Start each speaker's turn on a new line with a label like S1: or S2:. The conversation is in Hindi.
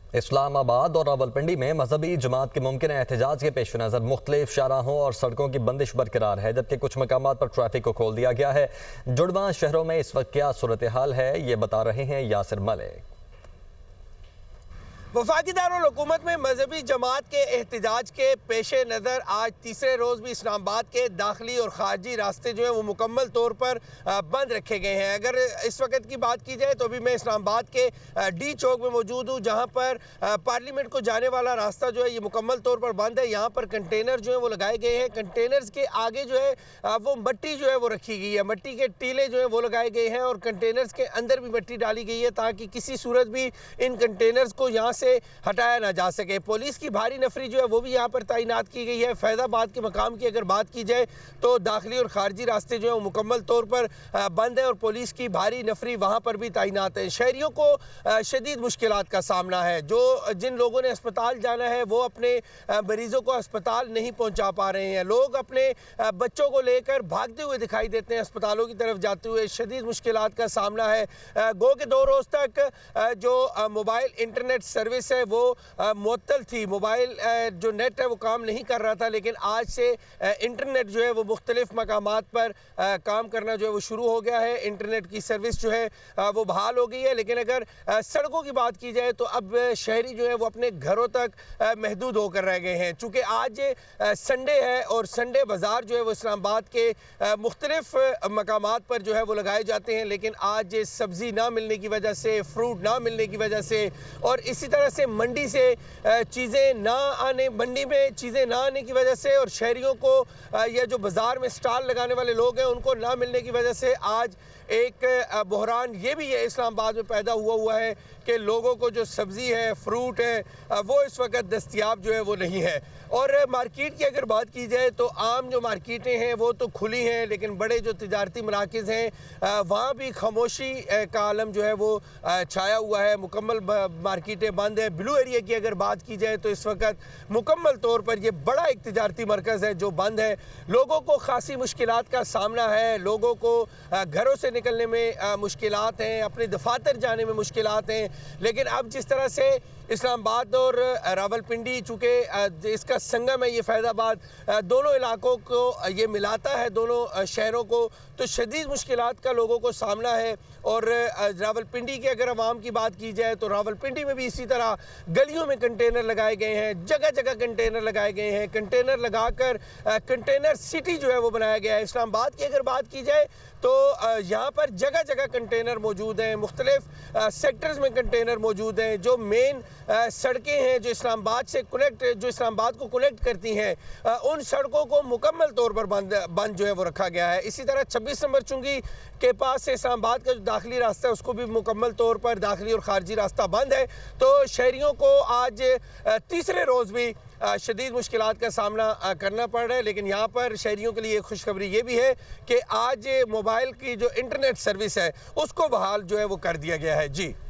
S1: इस्लामाबाद और रावलपिंडी में मजहबी जमात के मुमकिन एहतजाज के पेश नज़र मुख्तलिफ शाहराहों और सड़कों की बंदिश बरकरार है, जबकि कुछ मकामात पर ट्रैफिक को खोल दिया गया है। जुड़वां शहरों में इस वक्त क्या सूरत हाल है, ये बता रहे हैं यासिर मलिक।
S2: वफाकी दारुल-हुकूमत में मजहबी जमात के एहतजाज के पेश नज़र आज तीसरे रोज़ भी इस्लामाबाद के दाखिली और ख़ारजी रास्ते जो हैं वो मुकम्मल तौर पर बंद रखे गए हैं। अगर इस वक्त की बात की जाए तो अभी मैं इस्लामाबाद के डी चौक में मौजूद हूँ, जहाँ पर पार्लियामेंट को जाने वाला रास्ता जो है ये मुकम्मल तौर पर बंद है। यहाँ पर कंटेनर जो है वो लगाए गए हैं। कंटेनर्स के आगे जो है वो मिट्टी जो है वो रखी गई है, मिट्टी के टीले जो है वो लगाए गए हैं और कंटेनर्स के अंदर भी मिट्टी डाली गई है ताकि किसी सूरत भी इन कंटेनर्स को यहाँ से हटाया ना जा सके। पुलिस की भारी नफरी जो है वो भी यहाँ पर तैनात की गई है। फैज़ाबाद के मकाम की अगर बात की जाए तो दाखिली और खारजी रास्ते जो है वो मुकम्मल तौर पर बंद है और पुलिस की भारी नफरी वहाँ पर भी तैनात है। शहरियों को शदीद मुश्किलात का सामना है। जिन लोगों ने अस्पताल जाना है वो अपने मरीज़ों को अस्पताल नहीं पहुँचा पा रहे हैं। लोग अपने बच्चों को लेकर भागते हुए दिखाई देते हैं अस्पतालों की तरफ जाते हुए। शदीद मुश्किलात का सामना है। गो के 2 रोज़ तक जो मोबाइल इंटरनेट सर्विस है वो मुअत्तल थी। मोबाइल जो नेट है वो काम नहीं कर रहा था, लेकिन आज से इंटरनेट जो है वो मुख्तलिफ मकामात पर काम करना जो है वो शुरू हो गया है। इंटरनेट की सर्विस जो है वो बहाल हो गई है। लेकिन अगर सड़कों की बात की जाए तो अब शहरी जो है वो अपने घरों तक महदूद होकर रह गए हैं। चूँकि आज संडे है और संडे बाज़ार जो है वो इस्लामाबाद के मुख्तलिफ मकामात पर जो है वो लगाए जाते हैं, लेकिन आज सब्ज़ी ना मिलने की वजह से, फ्रूट ना मिलने की वजह से और इसी तरह से मंडी से मंडी में चीज़ें ना आने की वजह से और शहरियों को या जो बाज़ार में स्टॉल लगाने वाले लोग हैं उनको ना मिलने की वजह से आज एक बहरान ये भी है इस्लामाबाद में पैदा हुआ है कि लोगों को जो सब्ज़ी है, फ्रूट है, वो इस वक्त दस्तयाब जो है वो नहीं है। और मार्केट की अगर बात की जाए तो आम जो मार्केटें हैं वो तो खुली हैं, लेकिन बड़े जो तिजारती मराकज़ हैं वहाँ भी खामोशी का आलम जो है वो छाया हुआ है। मुकम्मल मार्केटें बंद है। ब्लू एरिया की अगर बात की जाए तो इस वक्त मुकम्मल तौर पर ये बड़ा एक तिजारती मरकज़ है जो बंद है। लोगों को खासी मुश्किलात का सामना है। लोगों को घरों से निकलने में मुश्किलात हैं, अपने दफातर जाने में मुश्किलात हैं। लेकिन अब जिस तरह से इस्लामाबाद और रावलपिंडी, चूँकि इसका संगम है ये फैज़ाबाद, दोनों इलाकों को ये मिलाता है, दोनों शहरों को, तो शदीद मुश्किलात का लोगों को सामना है। और रावलपिंडी के अगर आवाम की बात की जाए तो रावलपिंडी में भी इसी तरह गलियों में कंटेनर लगाए गए हैं, जगह जगह कंटेनर लगाए गए हैं। कंटेनर लगाकर कंटेनर सिटी जो है वो बनाया गया है। इस्लामाबाद की अगर बात की जाए तो यहाँ पर जगह जगह कंटेनर मौजूद हैं, मुख्तलिफ सेक्टर्स में कंटेनर मौजूद हैं। जो मेन सड़कें हैं जो इस्लामाबाद को कनेक्ट करती हैं, उन सड़कों को मुकम्मल तौर पर बंद जो है वो रखा गया है। इसी तरह 26 नंबर चुंगी के पास से इस्लामाबाद का जो दाखिली रास्ता है उसको भी मुकम्मल तौर पर दाखिली और खारजी रास्ता बंद है। तो शहरियों को आज तीसरे रोज़ भी शदीद मुश्किलात का सामना करना पड़ रहा है। लेकिन यहाँ पर शहरियों के लिए खुशखबरी ये भी है कि आज मोबाइल की जो इंटरनेट सर्विस है उसको बहाल जो है वो कर दिया गया है। जी।